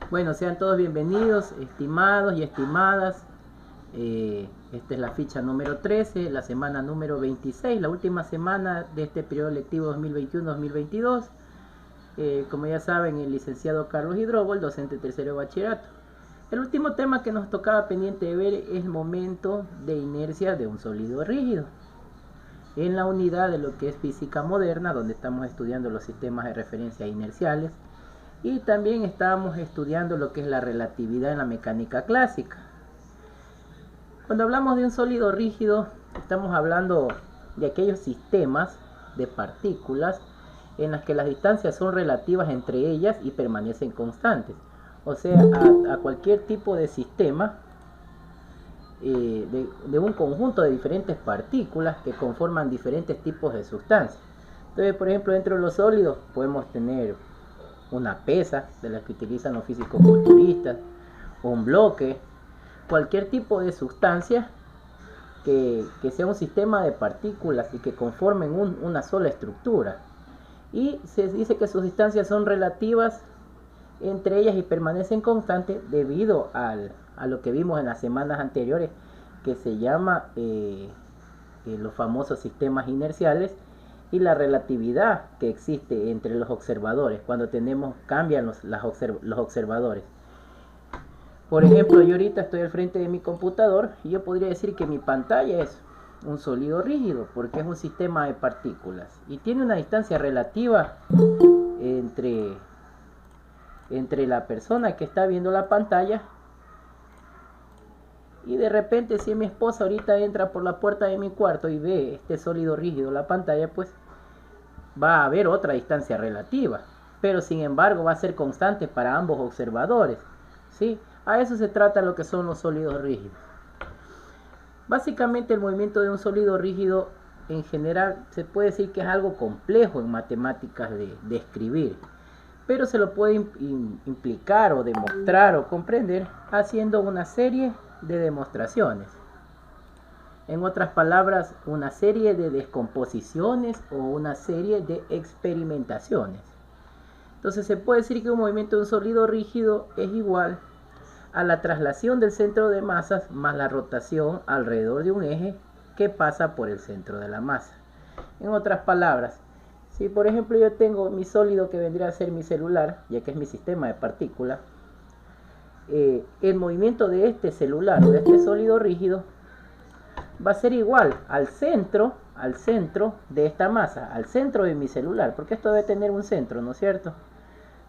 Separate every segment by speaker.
Speaker 1: Bueno, sean todos bienvenidos, estimados y estimadas. Esta es la ficha número 13, la semana número 26, la última semana de este periodo lectivo 2021-2022. Como ya saben, el licenciado Carlos Hidrobo, docente tercero de bachillerato. El último tema que nos tocaba pendiente de ver es el momento de inercia de un sólido rígido. En la unidad de lo que es física moderna, donde estamos estudiando los sistemas de referencia inerciales, y también estábamos estudiando lo que es la relatividad en la mecánica clásica. Cuando hablamos de un sólido rígido, estamos hablando de aquellos sistemas de partículas en las que las distancias son relativas entre ellas y permanecen constantes. O sea, a cualquier tipo de sistema de un conjunto de diferentes partículas que conforman diferentes tipos de sustancias. Entonces, por ejemplo, dentro de los sólidos podemos tener una pesa, de las que utilizan los físicos-culturistas, un bloque, cualquier tipo de sustancia que sea un sistema de partículas y que conformen una sola estructura. Y se dice que sus distancias son relativas entre ellas y permanecen constantes debido a lo que vimos en las semanas anteriores, que se llama los famosos sistemas inerciales, y la relatividad que existe entre los observadores cuando cambian los observadores. Por ejemplo, yo ahorita estoy al frente de mi computador y yo podría decir que mi pantalla es un sólido rígido porque es un sistema de partículas y tiene una distancia relativa entre la persona que está viendo la pantalla. Y de repente, si mi esposa ahorita entra por la puerta de mi cuarto y ve este sólido rígido, la pantalla, pues va a haber otra distancia relativa, pero sin embargo va a ser constante para ambos observadores, ¿sí? A eso se trata lo que son los sólidos rígidos. Básicamente el movimiento de un sólido rígido en general se puede decir que es algo complejo en matemáticas de escribir, pero se lo puede implicar o demostrar o comprender haciendo una serie de demostraciones. En otras palabras, una serie de descomposiciones o una serie de experimentaciones. Entonces se puede decir que un movimiento de un sólido rígido es igual a la traslación del centro de masas más la rotación alrededor de un eje que pasa por el centro de la masa. En otras palabras, si por ejemplo yo tengo mi sólido que vendría a ser mi celular, ya que es mi sistema de partículas, el movimiento de este celular o de este sólido rígido va a ser igual al centro de esta masa, al centro de mi celular, porque esto debe tener un centro, ¿no es cierto?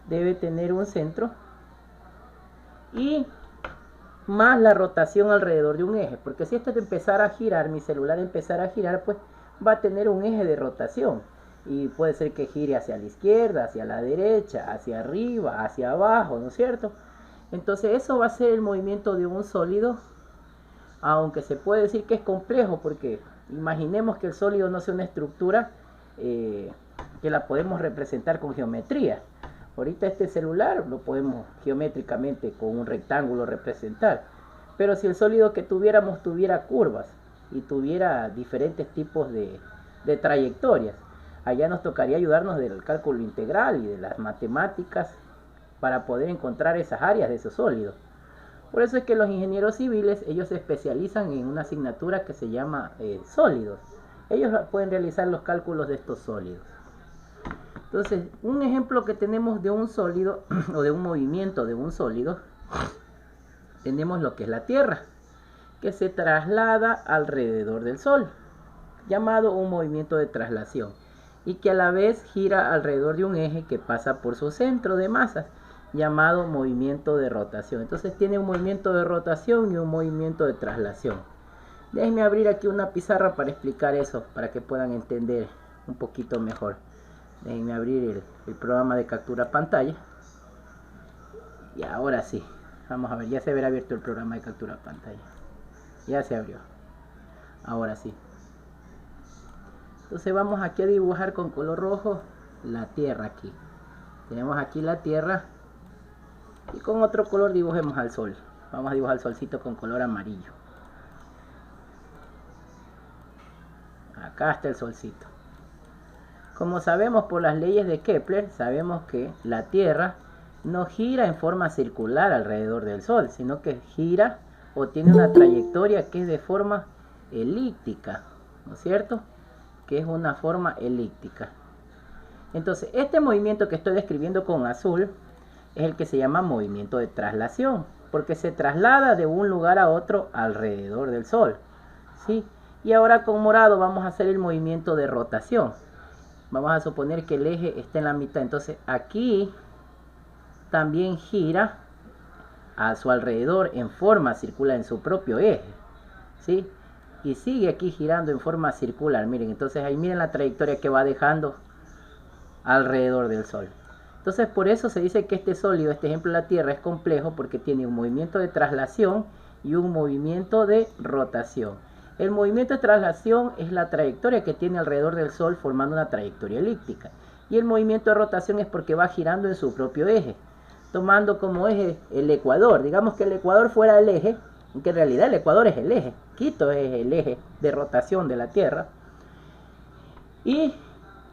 Speaker 1: Debe tener un centro y más la rotación alrededor de un eje, porque si esto empezara a girar, mi celular empezara a girar, pues va a tener un eje de rotación y puede ser que gire hacia la izquierda, hacia la derecha, hacia arriba, hacia abajo, ¿no es cierto? Entonces eso va a ser el movimiento de un sólido, aunque se puede decir que es complejo, porque imaginemos que el sólido no sea una estructura que la podemos representar con geometría. Ahorita este celular lo podemos geométricamente con un rectángulo representar, pero si el sólido que tuviéramos tuviera curvas y tuviera diferentes tipos de trayectorias, allá nos tocaría ayudarnos del cálculo integral y de las matemáticas para poder encontrar esas áreas de esos sólidos. Por eso es que los ingenieros civiles, ellos se especializan en una asignatura que se llama sólidos. Ellos pueden realizar los cálculos de estos sólidos. Entonces, un ejemplo que tenemos de un sólido o de un movimiento de un sólido, tenemos lo que es la Tierra, que se traslada alrededor del Sol, llamado un movimiento de traslación, y que a la vez gira alrededor de un eje que pasa por su centro de masas, llamado movimiento de rotación. Entonces tiene un movimiento de rotación y un movimiento de traslación. Déjenme abrir aquí una pizarra para explicar eso, para que puedan entender un poquito mejor. Déjenme abrir el programa de captura pantalla. Y ahora sí, vamos a ver, ya se verá abierto el programa de captura pantalla. Ya se abrió. Ahora sí. Entonces vamos aquí a dibujar con color rojo la Tierra aquí. Tenemos aquí la Tierra. Y con otro color dibujemos al Sol. Vamos a dibujar el solcito con color amarillo. Acá está el solcito. Como sabemos por las leyes de Kepler, sabemos que la Tierra no gira en forma circular alrededor del Sol, sino que gira o tiene una trayectoria que es de forma elíptica, ¿no es cierto? Que es una forma elíptica. Entonces, este movimiento que estoy describiendo con azul es el que se llama movimiento de traslación, porque se traslada de un lugar a otro alrededor del Sol, ¿sí? Y ahora con morado vamos a hacer el movimiento de rotación. Vamos a suponer que el eje está en la mitad, entonces aquí también gira a su alrededor en forma circular en su propio eje, ¿sí? Y sigue aquí girando en forma circular. Miren, entonces ahí miren la trayectoria que va dejando alrededor del Sol. Entonces por eso se dice que este sólido, este ejemplo de la Tierra, es complejo porque tiene un movimiento de traslación y un movimiento de rotación. El movimiento de traslación es la trayectoria que tiene alrededor del Sol formando una trayectoria elíptica. Y el movimiento de rotación es porque va girando en su propio eje, tomando como eje el ecuador. Digamos que el ecuador fuera el eje, que en realidad el ecuador es el eje. Quito es el eje de rotación de la Tierra. Y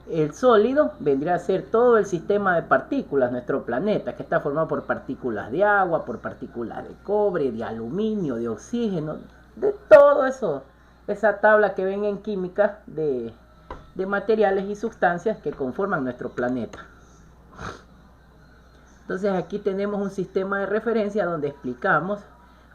Speaker 1: el sólido vendría a ser todo el sistema de partículas, nuestro planeta, que está formado por partículas de agua, por partículas de cobre, de aluminio, de oxígeno, de todo eso, esa tabla que ven en química de materiales y sustancias que conforman nuestro planeta. Entonces aquí tenemos un sistema de referencia donde explicamos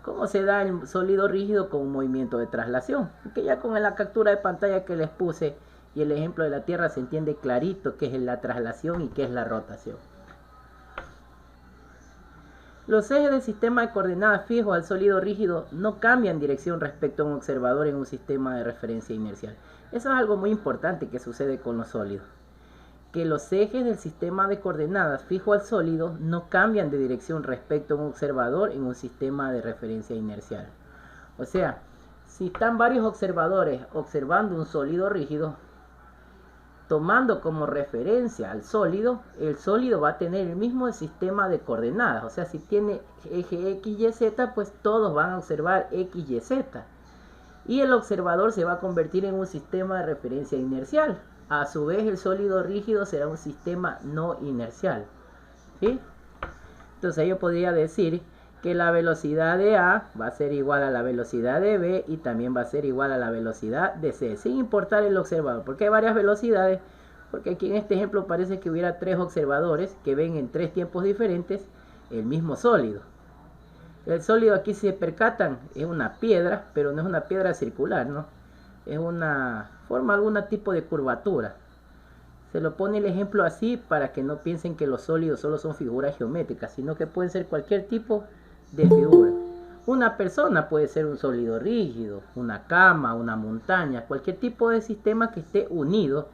Speaker 1: cómo se da el sólido rígido con un movimiento de traslación, que ya con la captura de pantalla que les puse y el ejemplo de la Tierra se entiende clarito qué es la traslación y qué es la rotación. Los ejes del sistema de coordenadas fijos al sólido rígido no cambian dirección respecto a un observador en un sistema de referencia inercial. Eso es algo muy importante que sucede con los sólidos. Que los ejes del sistema de coordenadas fijo al sólido no cambian de dirección respecto a un observador en un sistema de referencia inercial. O sea, si están varios observadores observando un sólido rígido, tomando como referencia al sólido, el sólido va a tener el mismo sistema de coordenadas. O sea, si tiene eje X, Y, Z, pues todos van a observar X, Y, Z. Y el observador se va a convertir en un sistema de referencia inercial. A su vez, el sólido rígido será un sistema no inercial, ¿sí? Entonces yo podría decir que la velocidad de A va a ser igual a la velocidad de B y también va a ser igual a la velocidad de C, sin importar el observador, porque hay varias velocidades, porque aquí en este ejemplo parece que hubiera 3 observadores que ven en 3 tiempos diferentes el mismo sólido. El sólido aquí, si se percatan, es una piedra, pero no es una piedra circular, ¿no? Es forma algún tipo de curvatura. Se lo pone el ejemplo así para que no piensen que los sólidos solo son figuras geométricas, sino que pueden ser cualquier tipo de figura. Una persona puede ser un sólido rígido, una cama, una montaña, cualquier tipo de sistema que esté unido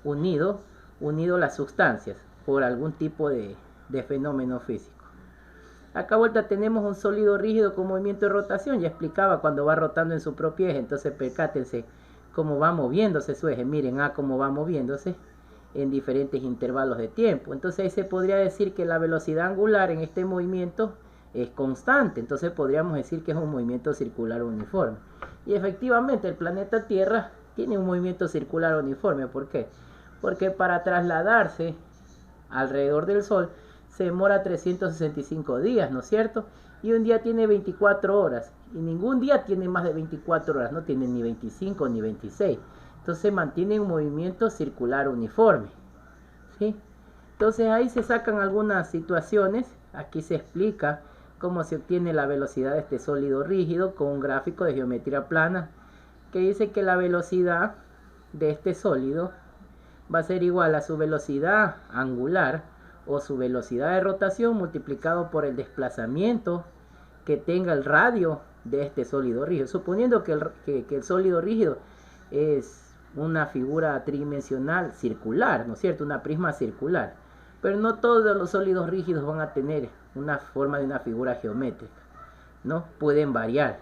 Speaker 1: las sustancias por algún tipo de fenómeno físico. Acá vuelta tenemos un sólido rígido con movimiento de rotación. Ya explicaba cuando va rotando en su propio eje. Entonces percátense cómo va moviéndose su eje. Miren cómo va moviéndose en diferentes intervalos de tiempo. Entonces ahí se podría decir que la velocidad angular en este movimiento es constante. Entonces podríamos decir que es un movimiento circular uniforme. Y efectivamente el planeta Tierra tiene un movimiento circular uniforme. ¿Por qué? Porque para trasladarse alrededor del Sol se demora 365 días, ¿no es cierto? Y un día tiene 24 horas. Y ningún día tiene más de 24 horas. No tiene ni 25 ni 26. Entonces mantiene un movimiento circular uniforme, ¿sí? Entonces ahí se sacan algunas situaciones. Aquí se explica cómo se obtiene la velocidad de este sólido rígido con un gráfico de geometría plana que dice que la velocidad de este sólido va a ser igual a su velocidad angular o su velocidad de rotación multiplicado por el desplazamiento que tenga el radio de este sólido rígido. Suponiendo que el sólido rígido es una figura tridimensional circular, ¿no es cierto? Una prisma circular. Pero no todos los sólidos rígidos van a tener una forma de una figura geométrica, ¿no? Pueden variar.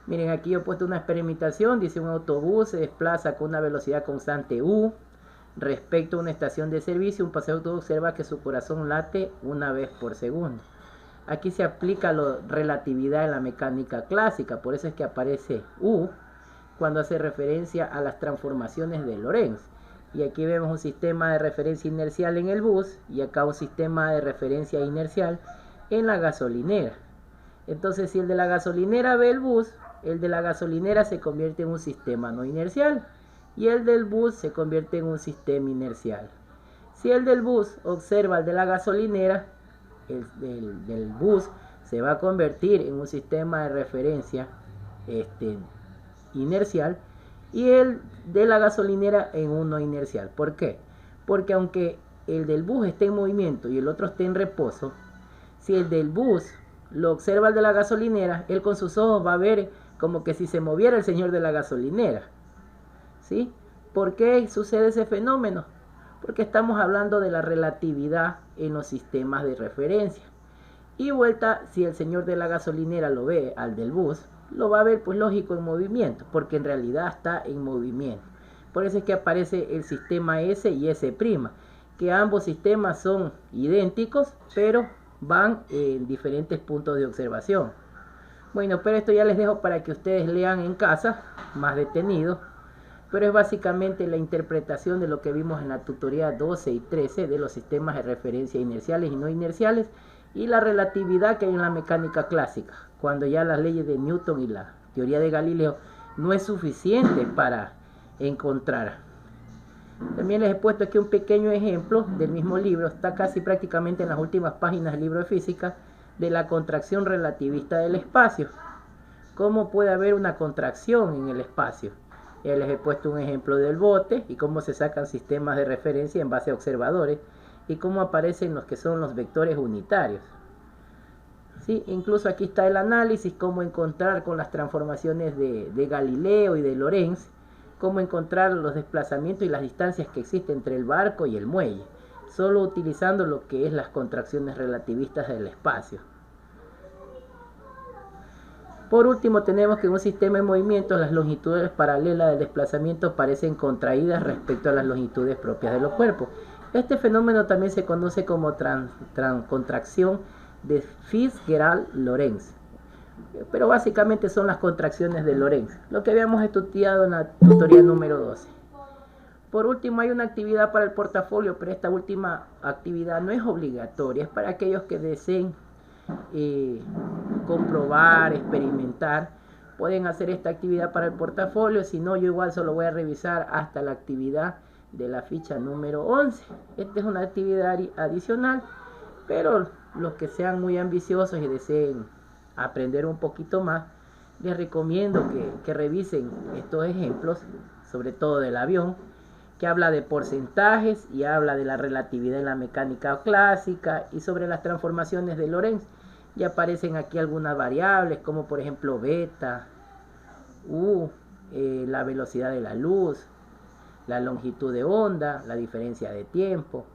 Speaker 1: Miren, aquí yo he puesto una experimentación. Dice un autobús se desplaza con una velocidad constante U. Respecto a una estación de servicio, un pasajero observa que su corazón late una vez por segundo. Aquí se aplica la relatividad en la mecánica clásica, por eso es que aparece U cuando hace referencia a las transformaciones de Lorentz. Y aquí vemos un sistema de referencia inercial en el bus y acá un sistema de referencia inercial en la gasolinera. Entonces, si el de la gasolinera ve el bus, el de la gasolinera se convierte en un sistema no inercial y el del bus se convierte en un sistema inercial. Si el del bus observa al de la gasolinera, el del bus se va a convertir en un sistema de referencia inercial y el de la gasolinera en uno inercial. ¿Por qué? Porque aunque el del bus esté en movimiento y el otro esté en reposo, si el del bus lo observa el de la gasolinera, él con sus ojos va a ver como que si se moviera el señor de la gasolinera. ¿Sí? ¿Por qué sucede ese fenómeno? Porque estamos hablando de la relatividad en los sistemas de referencia. Y vuelta, si el señor de la gasolinera lo ve al del bus, lo va a ver, pues lógico, en movimiento, porque en realidad está en movimiento. Por eso es que aparece el sistema S y S', que ambos sistemas son idénticos, pero van en diferentes puntos de observación. Bueno, pero esto ya les dejo para que ustedes lean en casa, más detenido, pero es básicamente la interpretación de lo que vimos en la tutoría 12 y 13 de los sistemas de referencia inerciales y no inerciales y la relatividad que hay en la mecánica clásica, cuando ya las leyes de Newton y la teoría de Galileo no es suficiente para encontrar. También les he puesto aquí un pequeño ejemplo del mismo libro, está casi prácticamente en las últimas páginas del libro de física, de la contracción relativista del espacio. ¿Cómo puede haber una contracción en el espacio? Ya les he puesto un ejemplo del bote y cómo se sacan sistemas de referencia en base a observadores y cómo aparecen los que son los vectores unitarios. ¿Sí? Incluso aquí está el análisis, cómo encontrar con las transformaciones de Galileo y de Lorentz, cómo encontrar los desplazamientos y las distancias que existen entre el barco y el muelle, solo utilizando lo que es las contracciones relativistas del espacio. Por último, tenemos que en un sistema de movimientos las longitudes paralelas del desplazamiento parecen contraídas respecto a las longitudes propias de los cuerpos. Este fenómeno también se conoce como contracción de Fitzgerald-Lorentz, pero básicamente son las contracciones de Lorentz, lo que habíamos estudiado en la tutoría número 12. Por último, hay una actividad para el portafolio, pero esta última actividad no es obligatoria, es para aquellos que deseen comprobar, experimentar, pueden hacer esta actividad para el portafolio. Si no, yo igual solo voy a revisar hasta la actividad de la ficha número 11. Esta es una actividad adicional, pero los que sean muy ambiciosos y deseen aprender un poquito más, les recomiendo que revisen estos ejemplos, sobre todo del avión, que habla de porcentajes y habla de la relatividad en la mecánica clásica y sobre las transformaciones de Lorentz. Y aparecen aquí algunas variables como por ejemplo beta, U, la velocidad de la luz, la longitud de onda, la diferencia de tiempo.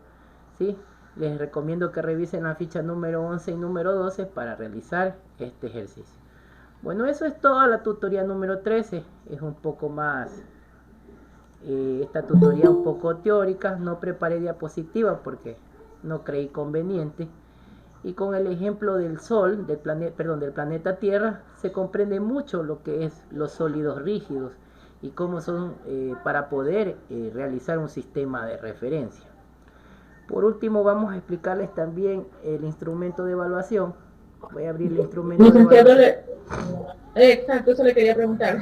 Speaker 1: ¿Sí? Les recomiendo que revisen la ficha número 11 y número 12 para realizar este ejercicio. Bueno, eso es todo. La tutoría número 13 es un poco más, esta tutoría un poco teórica. No preparé diapositivas porque no creí conveniente. Y con el ejemplo del Sol, del planeta Tierra, se comprende mucho lo que es los sólidos rígidos y cómo son para poder realizar un sistema de referencia. Por último, vamos a explicarles también el instrumento de evaluación. Voy a abrir el instrumento de evaluación.
Speaker 2: Exacto, eso le quería preguntar.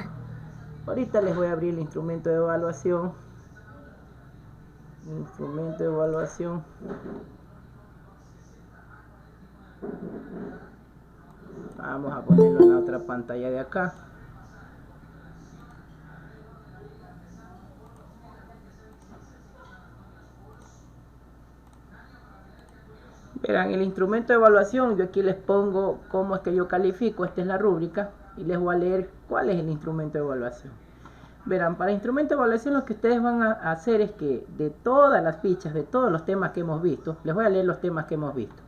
Speaker 1: Ahorita les voy a abrir el instrumento de evaluación. Instrumento de evaluación. Vamos a ponerlo en la otra pantalla de acá. Verán, el instrumento de evaluación, yo aquí les pongo cómo es que yo califico. Esta es la rúbrica y les voy a leer cuál es el instrumento de evaluación. Verán, para el instrumento de evaluación lo que ustedes van a hacer es que de todas las fichas, de todos los temas que hemos visto, les voy a leer los temas que hemos visto.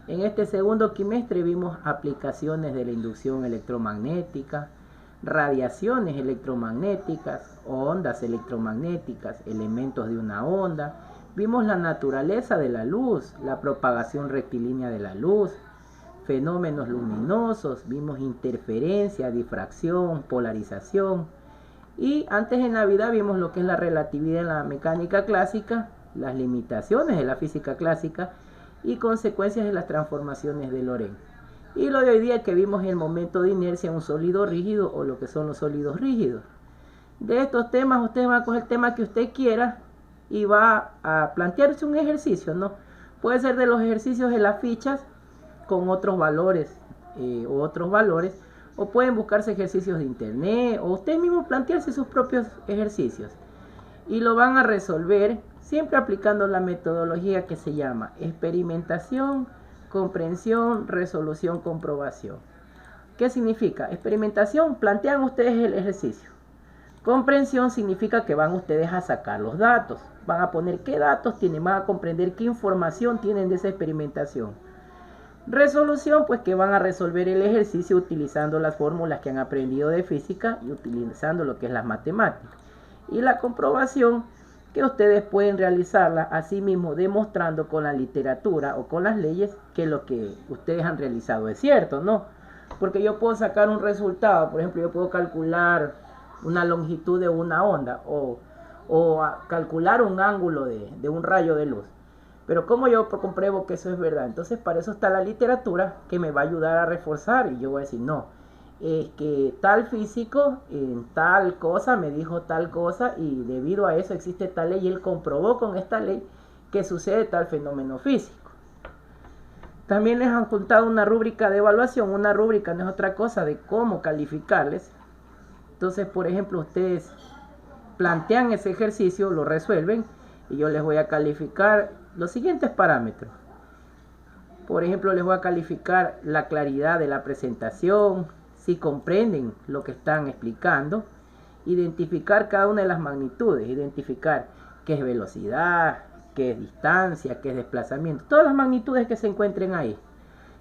Speaker 1: En este segundo quimestre vimos aplicaciones de la inducción electromagnética, radiaciones electromagnéticas, ondas electromagnéticas, elementos de una onda. Vimos la naturaleza de la luz, la propagación rectilínea de la luz, fenómenos luminosos, vimos interferencia, difracción, polarización, Y antes en Navidad vimos lo que es la relatividad en la mecánica clásica, las limitaciones de la física clásica y consecuencias de las transformaciones de Lorentz. Y lo de hoy día que vimos el momento de inercia en un sólido rígido o lo que son los sólidos rígidos. De estos temas usted va a coger el tema que usted quiera y va a plantearse un ejercicio, ¿no? Puede ser de los ejercicios de las fichas con otros valores o pueden buscarse ejercicios de internet o usted mismo plantearse sus propios ejercicios y lo van a resolver siempre aplicando la metodología que se llama experimentación, comprensión, resolución, comprobación. ¿Qué significa? Experimentación, plantean ustedes el ejercicio. Comprensión significa que van ustedes a sacar los datos, van a poner qué datos tienen, van a comprender qué información tienen de esa experimentación. Resolución, pues que van a resolver el ejercicio utilizando las fórmulas que han aprendido de física y utilizando lo que es las matemáticas. Y la comprobación, que ustedes pueden realizarla así mismo demostrando con la literatura o con las leyes que lo que ustedes han realizado es cierto, ¿no? Porque yo puedo sacar un resultado, por ejemplo, yo puedo calcular una longitud de una onda o calcular un ángulo de un rayo de luz. Pero ¿cómo yo compruebo que eso es verdad? Entonces para eso está la literatura que me va a ayudar a reforzar y yo voy a decir, no, es que tal físico en tal cosa me dijo tal cosa y debido a eso existe tal ley y él comprobó con esta ley que sucede tal fenómeno físico. También les han juntado una rúbrica de evaluación. Una rúbrica no es otra cosa de cómo calificarles. Entonces, por ejemplo, ustedes plantean ese ejercicio, lo resuelven y yo les voy a calificar los siguientes parámetros. Por ejemplo, les voy a calificar la claridad de la presentación, si comprenden lo que están explicando, identificar cada una de las magnitudes, identificar qué es velocidad, qué es distancia, qué es desplazamiento, todas las magnitudes que se encuentren ahí.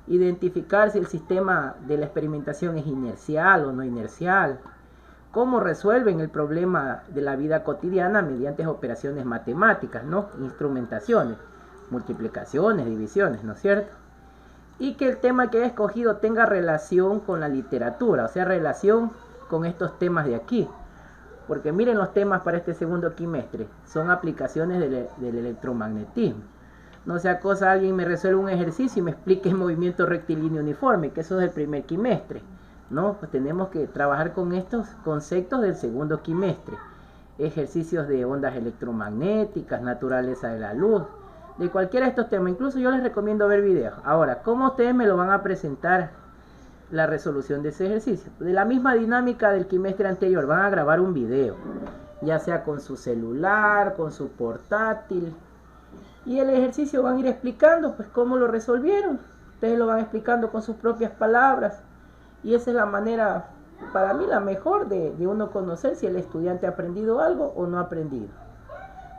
Speaker 1: Identificar si el sistema de la experimentación es inercial o no inercial. Cómo resuelven el problema de la vida cotidiana mediante operaciones matemáticas, ¿no? Instrumentaciones, multiplicaciones, divisiones, ¿no es cierto? Y que el tema que he escogido tenga relación con la literatura, o sea, relación con estos temas de aquí. Porque miren los temas para este segundo quimestre, son aplicaciones del electromagnetismo. No sea cosa alguien me resuelve un ejercicio y me explique el movimiento rectilíneo uniforme, que eso es el primer quimestre. No, pues tenemos que trabajar con estos conceptos del segundo quimestre. Ejercicios de ondas electromagnéticas, naturaleza de la luz, de cualquiera de estos temas. Incluso yo les recomiendo ver videos. Ahora, ¿cómo ustedes me lo van a presentar la resolución de ese ejercicio? De la misma dinámica del quimestre anterior, van a grabar un video, ya sea con su celular, con su portátil. Y el ejercicio van a ir explicando, pues, cómo lo resolvieron. Ustedes lo van explicando con sus propias palabras. Y esa es la manera, para mí, la mejor de uno conocer si el estudiante ha aprendido algo o no ha aprendido.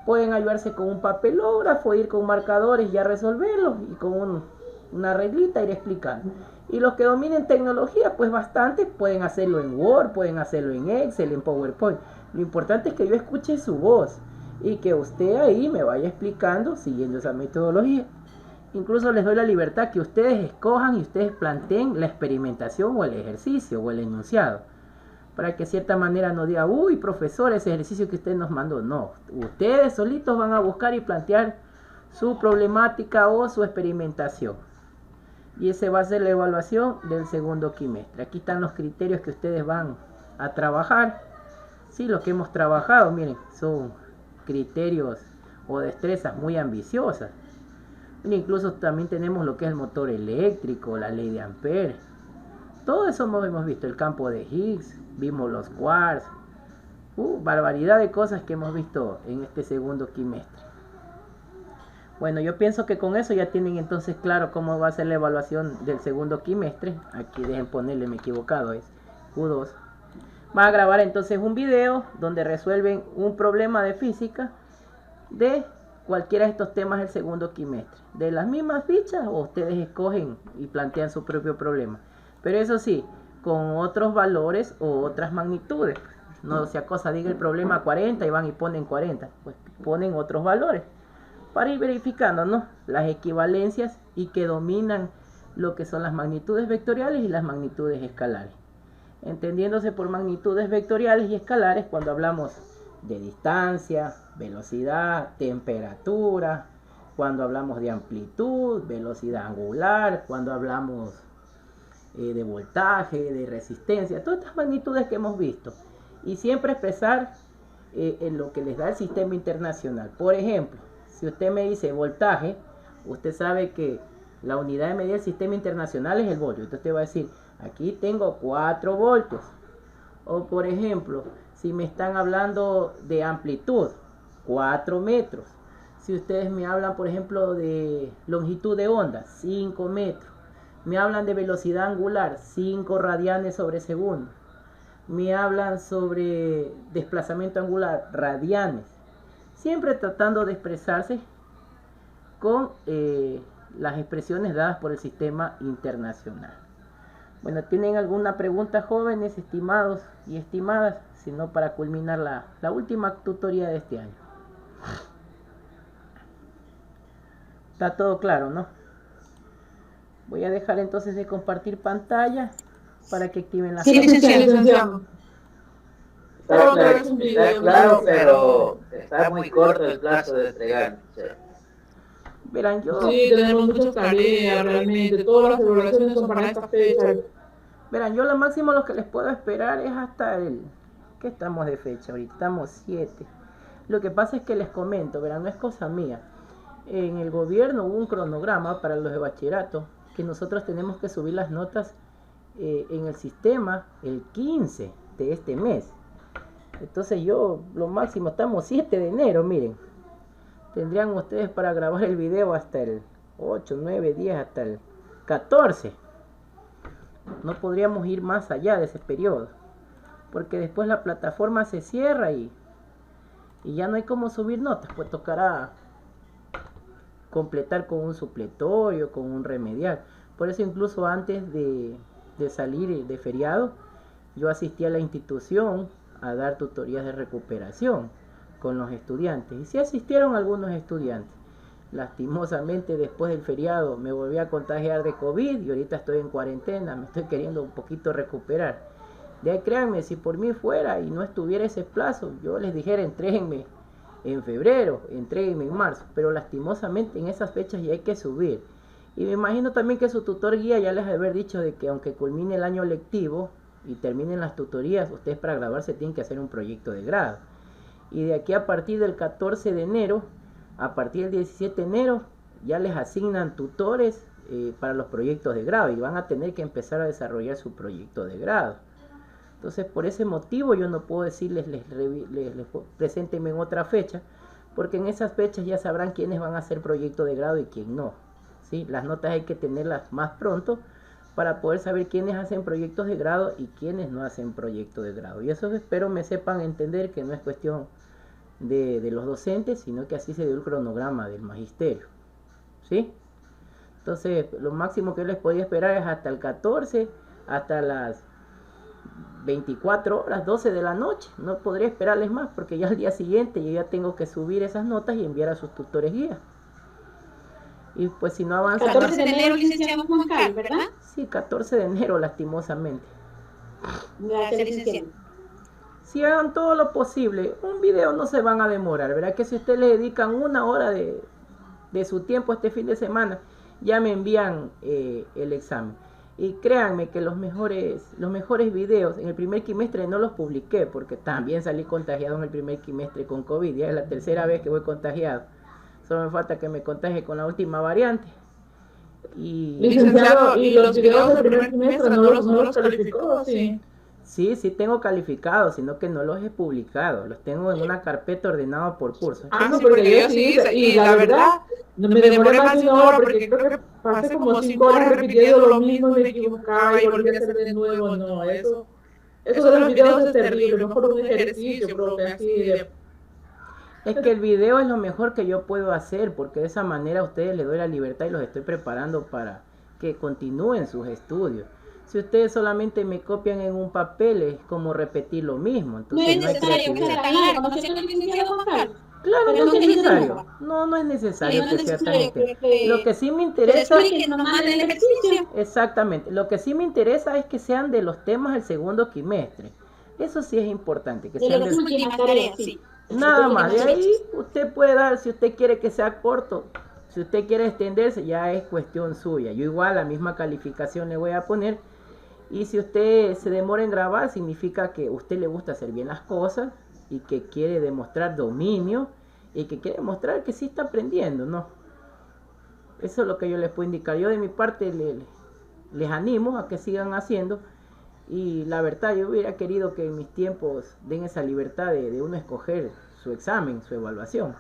Speaker 1: Pueden ayudarse con un papelógrafo, ir con marcadores y ya resolverlo. Y con una reglita ir explicando. Y los que dominen tecnología, pues bastante, pueden hacerlo en Word, pueden hacerlo en Excel, en PowerPoint. Lo importante es que yo escuche su voz y que usted ahí me vaya explicando siguiendo esa metodología. Incluso les doy la libertad que ustedes escojan y ustedes planteen la experimentación o el ejercicio o el enunciado. Para que de cierta manera no diga, uy, profesor, ese ejercicio que usted nos mandó. No, ustedes solitos van a buscar y plantear su problemática o su experimentación. Y esa va a ser la evaluación del segundo quimestre. Aquí están los criterios que ustedes van a trabajar. Sí, lo que hemos trabajado, miren, son criterios o destrezas muy ambiciosas. Incluso también tenemos lo que es el motor eléctrico, la ley de Ampere. Todo eso hemos visto, el campo de Higgs, vimos los quarks, barbaridad de cosas que hemos visto en este segundo quimestre. Bueno, yo pienso que con eso ya tienen entonces claro cómo va a ser la evaluación del segundo quimestre. Aquí dejen ponerle, me he equivocado, es Q2. Van a grabar entonces un video donde resuelven un problema de física de cualquiera de estos temas del segundo quimestre. De las mismas fichas o ustedes escogen y plantean su propio problema. Pero eso sí, con otros valores o otras magnitudes. No sea cosa, diga el problema 40 y van y ponen 40. Pues ponen otros valores para ir verificando, ¿no?, las equivalencias y que dominan lo que son las magnitudes vectoriales y las magnitudes escalares. entendiéndose por magnitudes vectoriales y escalares cuando hablamos de distancia, velocidad, temperatura, cuando hablamos de amplitud, velocidad angular, cuando hablamos de voltaje, de resistencia, todas estas magnitudes que hemos visto. Y siempre expresar en lo que les da el sistema internacional. Por ejemplo, si usted me dice voltaje, usted sabe que la unidad de medida del sistema internacional es el voltio. Entonces usted va a decir, aquí tengo 4 voltios. O por ejemplo, si me están hablando de amplitud, 4 metros. Si ustedes me hablan, por ejemplo, de longitud de onda, 5 metros. Me hablan de velocidad angular, 5 radianes sobre segundo. Me hablan sobre desplazamiento angular, radianes. Siempre tratando de expresarse con las expresiones dadas por el sistema internacional. Bueno, ¿tienen alguna pregunta, jóvenes, estimados y estimadas? Si no, para culminar la última tutoría de este año. Está todo claro, ¿no? Voy a dejar entonces de compartir pantalla para que activen las
Speaker 2: cámaras. Sí, licenciado.
Speaker 3: Está claro, pero está muy corto el plazo de entregar.
Speaker 1: Verán,
Speaker 2: Sí, tenemos muchas tareas, realmente. Todas las evaluaciones son para esta fecha.
Speaker 1: Verán, yo lo máximo lo que les puedo esperar es hasta el... ¿Qué estamos de fecha ahorita? Estamos 7. Lo que pasa es que les comento, verán, no es cosa mía. En el gobierno hubo un cronograma para los de bachillerato que nosotros tenemos que subir las notas en el sistema el 15 de este mes. Entonces yo, lo máximo, estamos 7 de enero, miren. Tendrían ustedes para grabar el video hasta el 8, 9, 10, hasta el 14. No podríamos ir más allá de ese periodo. Porque después la plataforma se cierra y ya no hay cómo subir notas. Pues tocará completar con un supletorio, con un remedial. Por eso incluso antes de salir de feriado, yo asistí a la institución a dar tutorías de recuperación con los estudiantes. Y sí asistieron algunos estudiantes. Lastimosamente después del feriado me volví a contagiar de COVID y ahorita estoy en cuarentena, me estoy queriendo un poquito recuperar. De ahí créanme, si por mí fuera y no estuviera ese plazo, yo les dijera entréguenme en febrero, entréguenme en marzo, pero lastimosamente en esas fechas ya hay que subir. Y me imagino también que su tutor guía ya les ha haber dicho de que aunque culmine el año lectivo y terminen las tutorías, ustedes para graduarse tienen que hacer un proyecto de grado. Y de aquí a partir del 14 de enero, a partir del 17 de enero, ya les asignan tutores para los proyectos de grado y van a tener que empezar a desarrollar su proyecto de grado. Entonces, por ese motivo yo no puedo decirles, preséntenme en otra fecha, porque en esas fechas ya sabrán quiénes van a hacer proyecto de grado y quién no. ¿Sí? Las notas hay que tenerlas más pronto para poder saber quiénes hacen proyectos de grado y quiénes no hacen proyecto de grado. Y eso espero me sepan entender que no es cuestión de los docentes, sino que así se dio el cronograma del magisterio. ¿Sí? Entonces, lo máximo que les podía esperar es hasta el 14, hasta las 24 horas, 12 de la noche. No podría esperarles más porque ya al día siguiente yo ya tengo que subir esas notas y enviar a sus tutores guías. Y pues si no avanzan...
Speaker 2: 14 de enero, licenciado Juan Carlos, ¿verdad?
Speaker 1: Sí, 14 de enero, lastimosamente.
Speaker 2: Gracias, licenciado.
Speaker 1: Si hagan todo lo posible, un video no se van a demorar, ¿verdad? Que si ustedes le dedican 1 hora de su tiempo este fin de semana, ya me envían el examen. Y créanme que los mejores videos en el primer quimestre no los publiqué porque también salí contagiado en el primer quimestre con COVID. Ya es la tercera vez que voy contagiado. Solo me falta que me contagie con la última variante.
Speaker 2: Licenciado, ¿y los videos del primer quimestre no los calificó? Sí.
Speaker 1: Sí tengo calificados, sino que no los he publicado. Los tengo en una carpeta ordenada por curso.
Speaker 2: No, porque yo sí, y la verdad, me demoré más de 1 hora porque creo que pasé como 5 horas repitiendo lo mismo y me equivocaba y volví a hacer de nuevo. No, eso de los videos es terrible, mejor un ejercicio propio así de...
Speaker 1: Es que el video es lo mejor que yo puedo hacer, porque de esa manera a ustedes les doy la libertad y los estoy preparando para que continúen sus estudios. Si ustedes solamente me copian en un papel, es como repetir lo mismo. Entonces no hay creatividad. Claro,
Speaker 2: Pero
Speaker 1: no es
Speaker 2: que dice
Speaker 1: necesario.
Speaker 2: no.
Speaker 1: No es
Speaker 2: Sí,
Speaker 1: necesario
Speaker 2: no es
Speaker 1: que sea tan
Speaker 2: necesario
Speaker 1: extenso.
Speaker 2: que
Speaker 1: Lo que sí me
Speaker 2: se
Speaker 1: interesa,
Speaker 2: explique nomás el ejercicio.
Speaker 1: exactamente, lo que sí me interesa es que sean de los temas del segundo quimestre. Eso sí es importante, que
Speaker 2: De
Speaker 1: sean
Speaker 2: las
Speaker 1: del...
Speaker 2: últimas tareas, sí. De las
Speaker 1: Nada más,
Speaker 2: últimas
Speaker 1: de ahí
Speaker 2: fechas.
Speaker 1: usted puede dar, si usted quiere que sea corto, si usted quiere extenderse, ya es cuestión suya. Yo igual la misma calificación le voy a poner. Y si usted se demora en grabar, significa que a usted le gusta hacer bien las cosas y que quiere demostrar dominio y que quiere demostrar que sí está aprendiendo, ¿no? Eso es lo que yo les puedo indicar. Yo de mi parte les animo a que sigan haciendo. Y la verdad, yo hubiera querido que en mis tiempos den esa libertad de uno escoger su examen, su evaluación.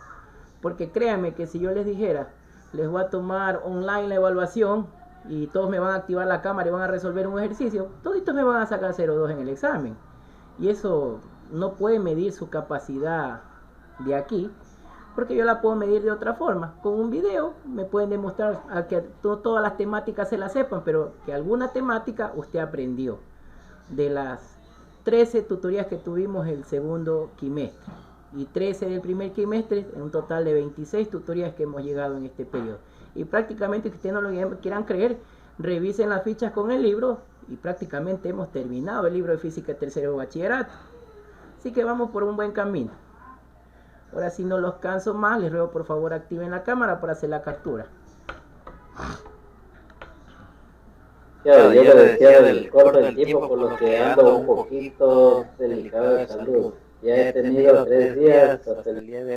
Speaker 1: Porque créanme que si yo les dijera, les voy a tomar online la evaluación y todos me van a activar la cámara y van a resolver un ejercicio, toditos me van a sacar 0,2 en el examen. Y eso no puede medir su capacidad de aquí, porque yo la puedo medir de otra forma. Con un video me pueden demostrar a que todas las temáticas se las sepan, pero que alguna temática usted aprendió de las 13 tutorías que tuvimos el segundo quimestre y 13 del primer quimestre, en un total de 26 tutorías que hemos llegado en este periodo. Y prácticamente, que ustedes no lo quieran creer, revisen las fichas con el libro y prácticamente hemos terminado el libro de física tercero de bachillerato. Así que vamos por un buen camino. Ahora, si no los canso más, les ruego por favor activen la cámara para hacer la captura.
Speaker 3: Claro, yo le decía del corto del tiempo, por lo que ando un poquito delicado de salud. Ya he tenido 3 días hasta el día de